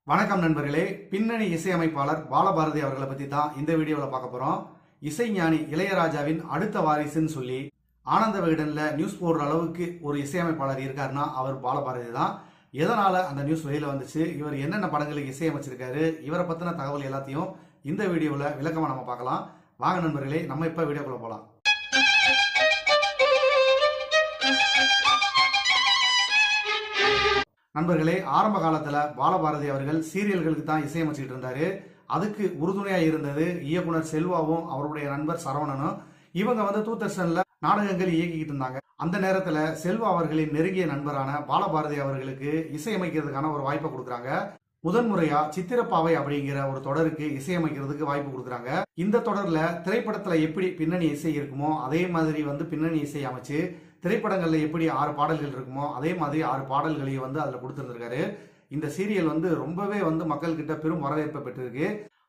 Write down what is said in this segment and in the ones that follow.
வணக்கம் நண்பர்களே. பின்னணி இசையமைப்பாளர் பாலபாரதி அவர்களை பத்தி தான் இந்த வீடியோவில் பார்க்க போறோம். இசைஞானி இளையராஜாவின் அடுத்த வாரிசுன்னு சொல்லி ஆனந்த விகடன்ல நியூஸ் போடுற அளவுக்கு ஒரு இசையமைப்பாளர் இருக்காருன்னா அவர் பாலபாரதி தான். எதனால அந்த நியூஸ் வெளியில வந்துச்சு, இவர் என்னென்ன படங்களுக்கு இசையமைச்சிருக்காரு, இவரை பத்தின தகவல் எல்லாத்தையும் இந்த வீடியோவில் விளக்கமா நம்ம பார்க்கலாம். வாங்க நண்பர்களே, நம்ம இப்ப வீடியோக்குள்ள போலாம். நண்பர்களே, ஆரம்ப காலத்துல பாலபாரதி அவர்கள் சீரியல்களுக்கு தான் இசையமைச்சிட்டு இருந்தாரு. அதுக்கு உறுதுணையா இருந்தது இயக்குனர் செல்வாவும் அவருடைய நண்பர் சரவணனும். இவங்க தூர்தர்ஷன்ல நாடகங்கள் இயக்கிட்டு இருந்தாங்க. அந்த நேரத்துல செல்வா அவர்களின் நெருங்கிய நண்பரான பாலபாரதி அவர்களுக்கு இசையமைக்கிறதுக்கான ஒரு வாய்ப்பை கொடுக்குறாங்க. முதன்முறையா சித்திரப்பாவை அப்படிங்கிற ஒரு தொடருக்கு இசையமைக்கிறதுக்கு வாய்ப்பு கொடுக்குறாங்க. இந்த தொடர்ல திரைப்படத்துல எப்படி பின்னணி இசை இருக்குமோ அதே மாதிரி பின்னணி இசை அமைச்சு திரைப்படங்கள்ல எப்படி 6 பாடல்கள் இருக்குமோ அதே மாதிரி 6 பாடல்களையும் அதுல கொடுத்திருந்திருக்காரு. இந்த சீரியல் ரொம்பவே மக்கள் கிட்ட பெரும் வரவேற்பை பெற்றிருக்கு.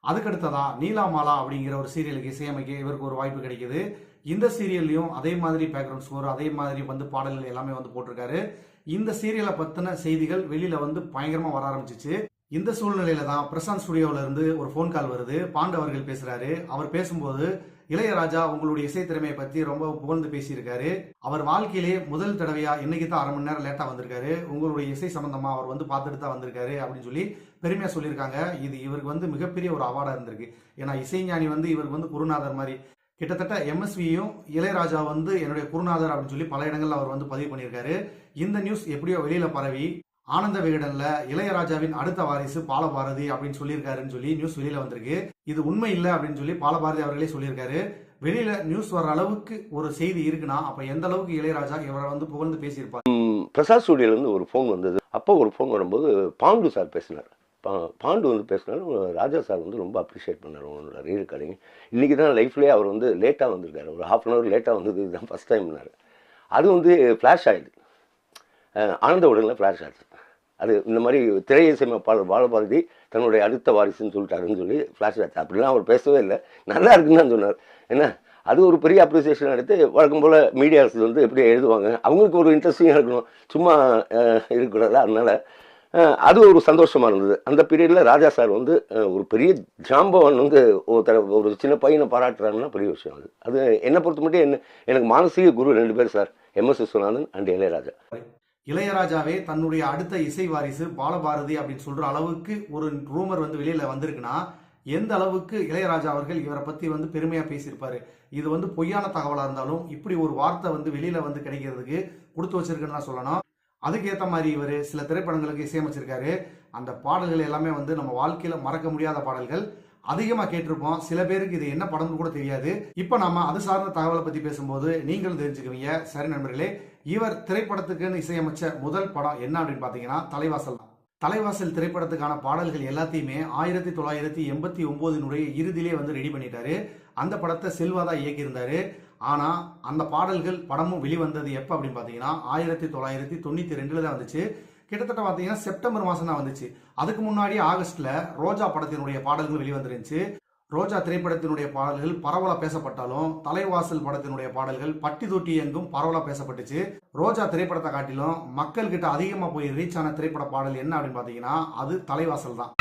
அதுக்கடுத்ததா நீலாமாலா அப்படிங்கிற ஒரு சீரியலுக்கு இசையமைக்க இவருக்கு ஒரு வாய்ப்பு கிடைக்குது. இந்த சீரியல்லையும் அதே மாதிரி பேக்ரவுண்ட் ஸ்கோர் அதே மாதிரி பாடல்கள் எல்லாமே போட்டிருக்காரு. இந்த சீரியலை பத்தின செய்திகள் வெளியில பயங்கரமா வர ஆரம்பிச்சிச்சு. இந்த சூழ்நிலையில தான் பிரசாந்த் ஸ்டுடியோல இருந்து ஒரு போன் கால் வருது. பாண்டு அவர்கள் பேசுறாரு. அவர் பேசும்போது இளையராஜா உங்களுடைய இசை திறமையை பத்தி ரொம்ப புகழ்ந்து பேசியிருக்காரு. அவர் வாழ்க்கையிலே முதல் தடவையா இன்னைக்கு தான் 1/2 மணி நேரம் லேட்டா வந்திருக்காரு. உங்களுடைய இசை சம்பந்தமா அவர் பார்த்துட்டு தான் வந்திருக்காரு அப்படின்னு சொல்லி பெருமையா சொல்லியிருக்காங்க. இது இவருக்கு மிகப்பெரிய ஒரு அவார்டா இருந்திருக்கு. ஏன்னா இசைஞானி இவருக்கு குருநாதர் மாதிரி. கிட்டத்தட்ட எம்எஸ்வியும் இளையராஜா என்னுடைய குருநாதர் அப்படின்னு சொல்லி பல இடங்கள்ல அவர் பதிவு பண்ணியிருக்காரு. இந்த நியூஸ் எப்படியோ வெளியில பரவி ஆனந்த விகடன்ல இளையராஜாவின் அடுத்த வாரிசு பாலபாரதி அப்படின்னு சொல்லியிருக்காருன்னு சொல்லி நியூஸ் வெளியில வந்திருக்கு. இது உண்மை இல்லை அப்படின்னு சொல்லி பாலபாரதி அவர்களே சொல்லியிருக்காரு. வெளியில நியூஸ் வர அளவுக்கு ஒரு செய்தி இருக்குன்னா அப்ப எந்த அளவுக்கு இளையராஜா இவரை புகழ்ந்து பேசியிருப்பார். பிரசாத் ஸ்டுடியோல இருந்து ஒரு ஃபோன் வந்தது. அப்போ ஒரு ஃபோன் வரும்போது பாண்டு சார் பேசினார். பாண்டு பேசினாரு. ராஜா சார் ரொம்ப அப்ரிஷியேட் பண்ணார் உங்களோட ரீ ரெக்கார்டிங். இன்றைக்கி தான் லைஃப்லேயே அவர் லேட்டாக வந்திருக்காரு. ஒரு 1/2 அன் ஹவர் லேட்டாக வந்தது இதுதான் ஃபஸ்ட் டைம்னாரு. அது ஃப்ளாஷ் ஆகிடுது. ஆனந்த உடலில் ஃப்ளாஷ் ஆச்சு. அது இந்த மாதிரி திரை இசையமைப்பாளர் பாலபாரதி தன்னுடைய அடுத்த வாரிசுன்னு சொல்லிட்டாருன்னு சொல்லி ஃப்ளாஷ் ஆச்சு. அப்படிலாம் அவர் பேசவே இல்லை. நல்லா இருக்குன்னு தான் சொன்னார். ஏன்னா அது ஒரு பெரிய அப்ரிசியேஷன் எடுத்து வழக்கம் போல் மீடியாஸ் எப்படி எழுதுவாங்க, அவங்களுக்கு ஒரு இன்ட்ரெஸ்டிங்காக இருக்கணும், சும்மா இருக்கக்கூடாது. அதனால் அது ஒரு சந்தோஷமாக இருந்தது. அந்த பீரியடில் ராஜா சார் ஒரு பெரிய ஜாம்பவன் ஒரு சின்ன பையனை பாராட்டுறாருன்னா பெரிய விஷயம். அது என்னை பொறுத்த மட்டும் எனக்கு மானசீக குரு 2 பேர் sir, MS Viswanathan and Ilaiyaraaja. இளையராஜாவே தன்னுடைய அடுத்த இசை வாரிசு பாலபாரதி அப்படின்னு சொல்ற அளவுக்கு ஒரு ரூமர் வெளியில வந்திருக்குன்னா எந்த அளவுக்கு இளையராஜா அவர்கள் இவரை பத்தி பெருமையா பேசியிருப்பாரு. இது பொய்யான தகவலா இருந்தாலும் இப்படி ஒரு வார்த்தை வெளியில கிடைக்கிறதுக்கு கொடுத்து வச்சிருக்குன்னு தான் சொல்லணும். அதுக்கேற்ற மாதிரி இவர் சில திரைப்படங்களுக்கு இசையமைச்சிருக்காரு. அந்த பாடல்கள் எல்லாமே நம்ம வாழ்க்கையில மறக்க முடியாத பாடல்கள். அதிகமா கேட்டிருப்போம். சில பேருக்கு இது என்ன படம்னு கூட தெரியாது. இப்ப நாம அது சார்ந்த தகவலை பத்தி பேசும்போது நீங்களும் தெரிஞ்சுக்குவீங்க. சரி நண்பர்களே, இவர் திரைப்படத்துக்குன்னு இசையமைச்ச முதல் படம் என்ன அப்படின்னு பாத்தீங்கன்னா தலைவாசல் தான். தலைவாசல் திரைப்படத்துக்கான பாடல்கள் எல்லாத்தையுமே 1989 இறுதியிலே ரெடி பண்ணிட்டாரு. அந்த படத்தை செல்வா தான் இயக்கியிருந்தாரு. ஆனா அந்த பாடல்கள் படமும் வெளிவந்தது எப்ப அப்படின்னு பாத்தீங்கன்னா 1992 தான் வந்துச்சு. கிட்டத்தட்ட பாத்தீங்கன்னா செப்டம்பர் மாசம் தான் வந்துச்சு. அதுக்கு முன்னாடி ஆகஸ்ட்ல ரோஜா படத்தினுடைய பாடல்கள் வெளிவந்துருந்துச்சு. ரோஜா திரைப்படத்தினுடைய பாடல்கள் பரவலா பேசப்பட்டாலும் தலைவாசல் படத்தினுடைய பாடல்கள் பட்டி தொட்டி எங்கும் பரவலா பேசப்பட்டுச்சு. ரோஜா திரைப்படத்தை காட்டிலும் மக்கள் கிட்ட அதிகமா போய் ரீச் ஆன திரைப்பட பாடல் என்ன அப்படின்னு பாத்தீங்கன்னா அது தலைவாசல் தான்.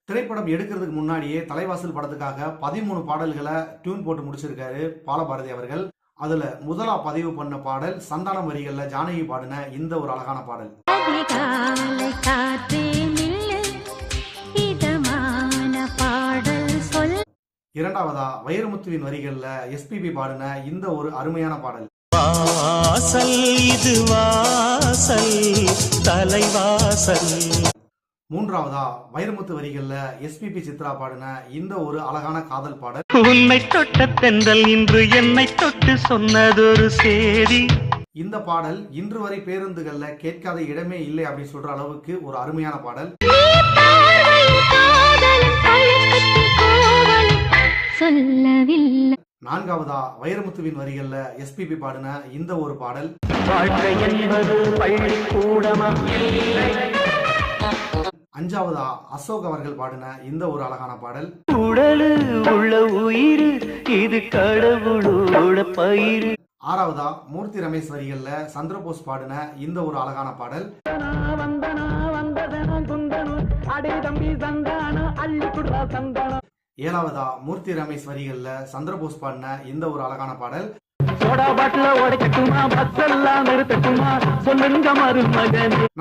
திரைப்படம் எடுக்கிறதுக்கு முன்னாடியே தலைவாசல் படத்துக்காக 13 பாடல்களை டியூன் போட்டு முடிச்சிருக்காரு பாலபாரதி அவர்கள். அதுல முதலா பதிவு பண்ண பாடல் சந்தானம் வரிகள்ல ஜானகி பாடின இந்த ஒரு அழகான பாடல். இரண்டாவதா வைரமுத்துவின் வரிகள்ல எஸ்பிபி பாடின இந்த ஒரு அருமையான பாடல். மூன்றாவதா வைரமுத்து வரிகள்ல எஸ்பிபி சித்ரா பாடின இந்த ஒரு அழகான காதல் பாடல். உன்னை தொட்ட தென்றல் இன்று என்னை தொட்டு சொன்னதொரு சேதி. இந்த பாடல் இன்று வரை பேருந்துகள்ல கேட்காத இடமே இல்லை அப்படின்னு சொல்ற அளவுக்கு ஒரு அருமையான பாடல். நான்காவதா வைரமுத்துவின் வரிகள்ல எஸ்பிபி பாடின இந்த ஒரு பாடல். அஞ்சாவதா அசோக் அவர்கள் பாடின இந்த ஒரு அழகான பாடல். உடலு உள்ள உயிர் இது கடவுளோட பயிர். ஆறாவதா மூர்த்தி ரமேஷ் வரிகள்ல சந்திரபோஸ் பாடின இந்த ஒரு அழகான பாடல். ஏழாவதா மூர்த்தி ரமேஷ் வரிகள்ல சந்திரபோஸ் பாடின இந்த ஒரு அழகான பாடல்.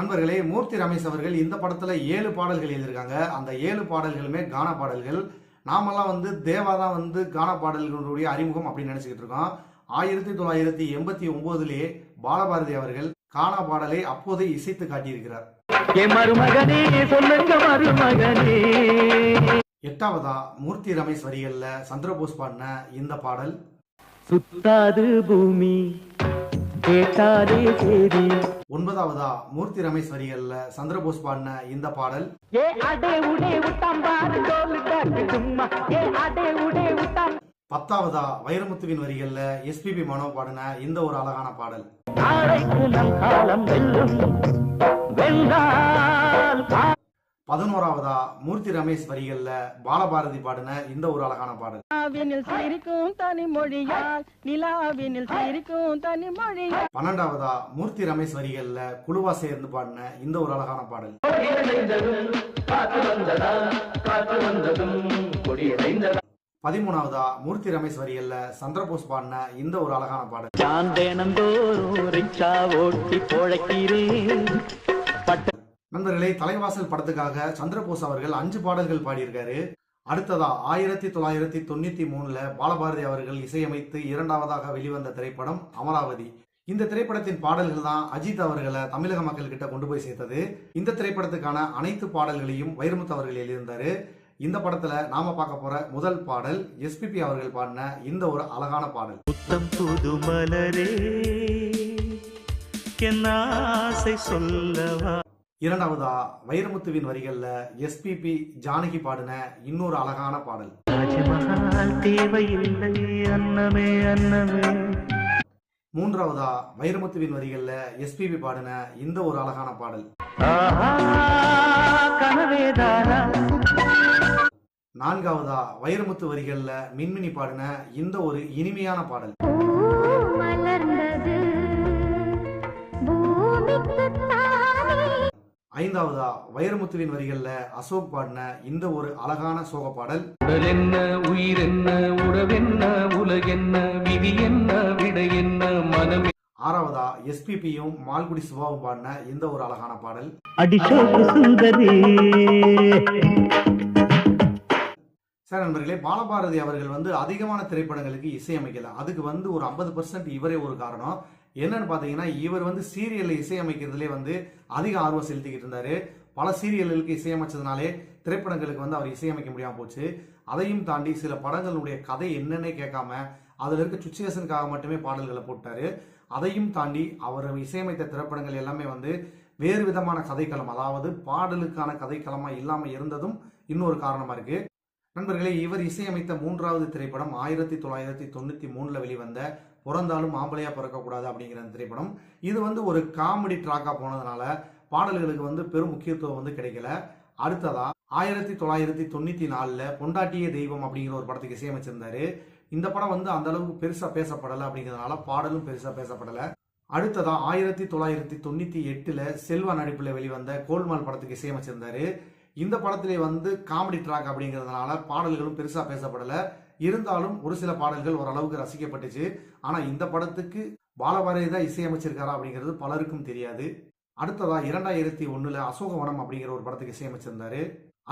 நண்பர்களே, மூர்த்தி ரமேஷ் அவர்கள் இந்த படத்துல 7 பாடல்கள் எழுதியிருக்காங்க. அந்த 7 பாடல்களுமே கானா பாடல்கள். நாமெல்லாம் வந்து தேவா தான் வந்து கானா பாடல்களுடைய அறிமுகம் அப்படின்னு நினைச்சுக்கிட்டு இருக்கோம். 1989 பாலபாரதி அவர்கள் கானா பாடலை அப்போதே இசைத்து காட்டியிருக்கிறார். எட்டாவதா மூர்த்தி ரமேஷ் வரிகள்ல சந்திரபோஸ் பாடின இந்த பாடல். சுத்தாது பூமி கேட்டாதே சேரி. ஒன்பதாவதா மூர்த்தி ரமேஷ் வரிகள்ல சந்திரபோஸ் பாடின இந்த பாடல். பத்தாவதா வைரமுத்துவின் வரிகள்ல எஸ்பிபி மனோ பாடின இந்த ஒரு அழகான பாடல். 11வதா மூர்த்தி ரமேஷ் வரிகள்ல பாலபாரதி பாடின இந்த ஒரு அழகான பாடல். 12வதா மூர்த்தி ரமேஷ் வரிகள்ல குழுவா சேர்ந்து பாடின இந்த ஒரு அழகான பாடல். 13வதா மூர்த்தி ரமேஷ் வரிகள்ல சந்திரபோஸ் பாடின இந்த ஒரு அழகான பாடல். நண்பர்களே, தலைவாசல் படத்துக்காக சந்திரபோஸ் அவர்கள் 5 பாடல்கள் பாடியிருக்காரு. அடுத்ததா 1993 பாலபாரதி அவர்கள் இசையமைத்து 2வதாக வெளிவந்த திரைப்படம் அமராவதி. இந்த திரைப்படத்தின் பாடல்கள் தான் அஜித் அவர்களை தமிழக மக்கள் கிட்ட கொண்டு போய் சேர்த்தது. இந்த திரைப்படத்துக்கான அனைத்து பாடல்களையும் வைரமுத்து அவர்கள் எழுதியிருந்தாரு. இந்த படத்துல நாம பார்க்க போற முதல் பாடல் எஸ்பிபி அவர்கள் பாடின இந்த ஒரு அழகான பாடல். புத்தம் புது மலரே என் ஆசை சொல்லவா. இரண்டாவதா வைரமுத்துவின் வரிகள்ல எஸ்பிபி ஜானகி பாடின இன்னொரு அழகான பாடல். தேவையில்லை அன்னமே அன்னமே. மூன்றாவதா வைரமுத்துவின் வரிகள்ல எஸ்பிபி பாடின இந்த ஒரு அழகான பாடல். கனவேதானா. நான்காவதா வைரமுத்து வரிகள்ல மின்மினி பாடின இந்த ஒரு இனிமையான பாடல். ஐந்தாவதா வைரமுத்துவின் வரிகள்ல அசோக் பாடின இந்த ஒரு அழகான சோக பாடல். உடல் என்ன, உயிர் என்ன, உறவென்ன, உலகென்ன, விதி என்ன, விடை என்ன, மனம். ஆறாவதா எஸ்பிபியும் மால்குடி சிவாவும் பாடின இந்த ஒரு அழகான பாடல். சார் நண்பர்களே, பாலபாரதி அவர்கள் வந்து அதிகமான திரைப்படங்களுக்கு இசையமைக்கல. அதுக்கு வந்து ஒரு 50% இவரே ஒரு காரணம். என்னன்னு பாத்தீங்கன்னா, இவர் வந்து சீரியல்ல இசையமைக்கிறதுலே வந்து அதிக ஆர்வம் செலுத்திக்கிட்டு இருந்தாரு. பல சீரியல்களுக்கு இசையமைச்சதுனாலே திரைப்படங்களுக்கு வந்து அவர் இசையமைக்க முடியாம போச்சு. அதையும் தாண்டி சில படங்களுடைய கதை என்னன்னே கேட்காம அதுல இருக்க சுச்சுவேஷனுக்காக மட்டுமே பாடல்களை போட்டாரு. அதையும் தாண்டி அவர் இசையமைத்த திரைப்படங்கள் எல்லாமே வந்து வேறு விதமான கதைக்களம், அதாவது பாடலுக்கான கதைக்களமா இல்லாம இருந்ததும் இன்னொரு காரணமா இருக்கு. நண்பர்களே, இவர் இசையமைத்த 3வது திரைப்படம் 1993 வெளிவந்த பிறந்தாலும் ஆம்பளையா பிறக்கக்கூடாது அப்படிங்கிற அந்த திரைப்படம். இது வந்து ஒரு காமெடி ட்ராக்கா போனதுனால பாடல்களுக்கு வந்து பெரும் முக்கியத்துவம் வந்து கிடைக்கல. அடுத்ததா 1994 பொண்டாட்டியே தெய்வம் அப்படிங்கிற ஒரு படத்துக்கு இசையமைச்சிருந்தாரு. இந்த படம் வந்து அந்த அளவுக்கு பெருசா பேசப்படல அப்படிங்கிறதுனால பாடலும் பெருசா பேசப்படல. அடுத்ததா 1998 செல்வா நடிப்புல வெளிவந்த கோல்மால் படத்துக்கு இசையமைச்சிருந்தாரு. இந்த படத்திலே வந்து காமெடி ட்ராக் அப்படிங்கிறதுனால பாடல்களும் பெருசா பேசப்படல. இருந்தாலும் ஒரு சில பாடல்கள் ஓரளவுக்கு ரசிக்கப்பட்டுச்சு. ஆனா இந்த படத்துக்கு பாலபாரதி தான் இசையமைச்சிருக்காரா அப்படிங்கிறது பலருக்கும் தெரியாது. அடுத்ததா 2001 அசோகவனம் அப்படிங்கிற ஒரு படத்துக்கு இசையமைச்சிருந்தாரு.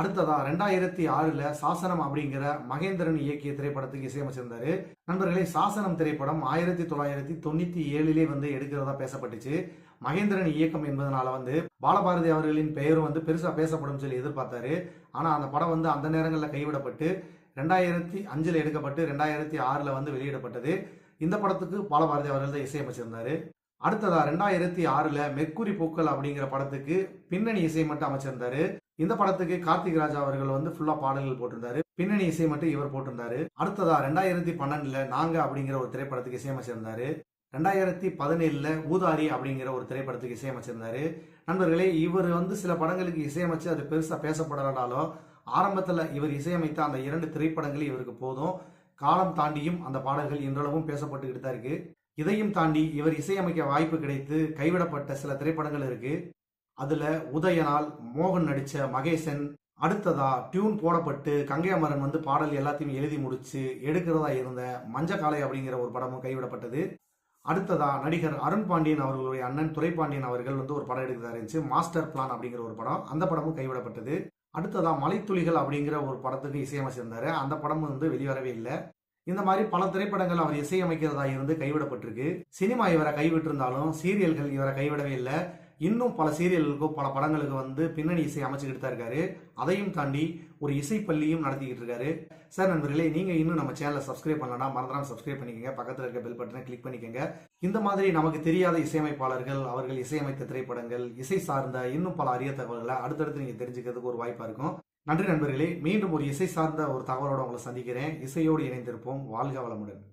அடுத்ததா 2006 சாசனம் அப்படிங்கிற மகேந்திரன் இயக்கிய திரைப்படத்துக்கு இசையமைச்சிருந்தாரு. நண்பர்களே, சாசனம் திரைப்படம் 1997 வந்து எடுக்கிறதா பேசப்பட்டுச்சு. மகேந்திரன் இயக்கம் என்பதனால வந்து பாலபாரதி அவர்களின் பெயரும் வந்து பெருசா பேசப்படும் சொல்லி எதிர்பார்த்தாரு. ஆனா அந்த படம் வந்து அந்த நேரங்களில் கைவிடப்பட்டு 2005 எடுக்கப்பட்டு 2006 வந்து வெளியிடப்பட்டது. இந்த படத்துக்கு பாலபாரதி அவர்கள் தான் இசையமைச்சிருந்தாரு. அடுத்ததா 2006 மெர்க்குரி பூக்கள் அப்படிங்கிற படத்துக்கு பின்னணி இசை மட்டும் அமைச்சிருந்தாரு. இந்த படத்துக்கு கார்த்திக் ராஜா அவர்கள் வந்து ஃபுல்லா பாடல்கள் போட்டிருந்தாரு. பின்னணி இசை மட்டும் இவர் போட்டிருந்தாரு. அடுத்ததா 2012 நாங்க அப்படிங்கிற ஒரு திரைப்படத்துக்கு இசையமைச்சிருந்தாரு. 2017 ஊதாரி அப்படிங்கிற ஒரு திரைப்படத்துக்கு இசையமைச்சிருந்தாரு. நண்பர்களே, இவர் வந்து சில படங்களுக்கு இசையமைச்சு அது பெருசா பேசப்படலனாலும் ஆரம்பத்துல இவர் இசையமைத்த அந்த 2 திரைப்படங்கள் இவருக்கு போதும். காலம் தாண்டியும் அந்த பாடல்கள் இன்றளவும் பேசப்பட்டுக்கிட்டு தான் இருக்கு. இதையும் தாண்டி இவர் இசையமைக்க வாய்ப்பு கிடைத்து கைவிடப்பட்ட சில திரைப்படங்கள் இருக்கு. அதுல உதயநாள், மோகன் நடிச்ச மகேசன், அடுத்ததா டியூன் போடப்பட்டு கங்கை அமரன் வந்து பாடல் எல்லாத்தையும் எழுதி முடிச்சு எடுக்கிறதா இருந்த மஞ்சக்காலை அப்படிங்கிற ஒரு படமும் கைவிடப்பட்டது. அடுத்ததா நடிகர் அருண் பாண்டியன் அவர்களுடைய அண்ணன் துரைப்பாண்டியன் அவர்கள் வந்து ஒரு படம் எடுக்கிறதா இருந்துச்சு, மாஸ்டர் பிளான் அப்படிங்கிற ஒரு படம். அந்த படமும் கைவிடப்பட்டது. அடுத்ததா மலைத்துளிகள் அப்படிங்கிற ஒரு படத்துக்கு இசையமைச்சிருந்தாரு. அந்த படமும் வந்து வெளிவரவே இல்லை. இந்த மாதிரி பல திரைப்படங்கள் அவர் இசையமைக்கிறதா இருந்து கைவிடப்பட்டிருக்கு. சினிமா இவரை கைவிட்டிருந்தாலும் சீரியல்கள் இவரை கைவிடவே இல்லை. இன்னும் பல சீரியல்களுக்கும் பல படங்களுக்கு வந்து பின்னணி இசை அமைச்சுக்கிட்டு தான் இருக்காரு. அதையும் தாண்டி ஒரு இசைப்பள்ளியும் நடத்திக்கிட்டு இருக்காரு. சார் நண்பர்களே, நீங்க இன்னும் நம்ம சேனலை சப்ஸ்கிரைப் பண்ணலன்னா மறந்துடாம சப்ஸ்கிரைப் பண்ணிக்கங்க. பக்கத்தில் இருக்க பெல் பட்டனை கிளிக் பண்ணிக்கங்க. இந்த மாதிரி நமக்கு தெரியாத இசையமைப்பாளர்கள், அவர்கள் இசையமைத்த திரைப்படங்கள், இசை சார்ந்த இன்னும் பல அரிய தகவல்களை அடுத்தடுத்து நீங்க தெரிஞ்சுக்கிறதுக்கு ஒரு வாய்ப்பா இருக்கும். நன்றி நண்பர்களே. மீண்டும் ஒரு இசை சார்ந்த ஒரு தகவலோட உங்களை சந்திக்கிறேன். இசையோடு இணைந்திருப்போம். வாழ்க வளமுடன்.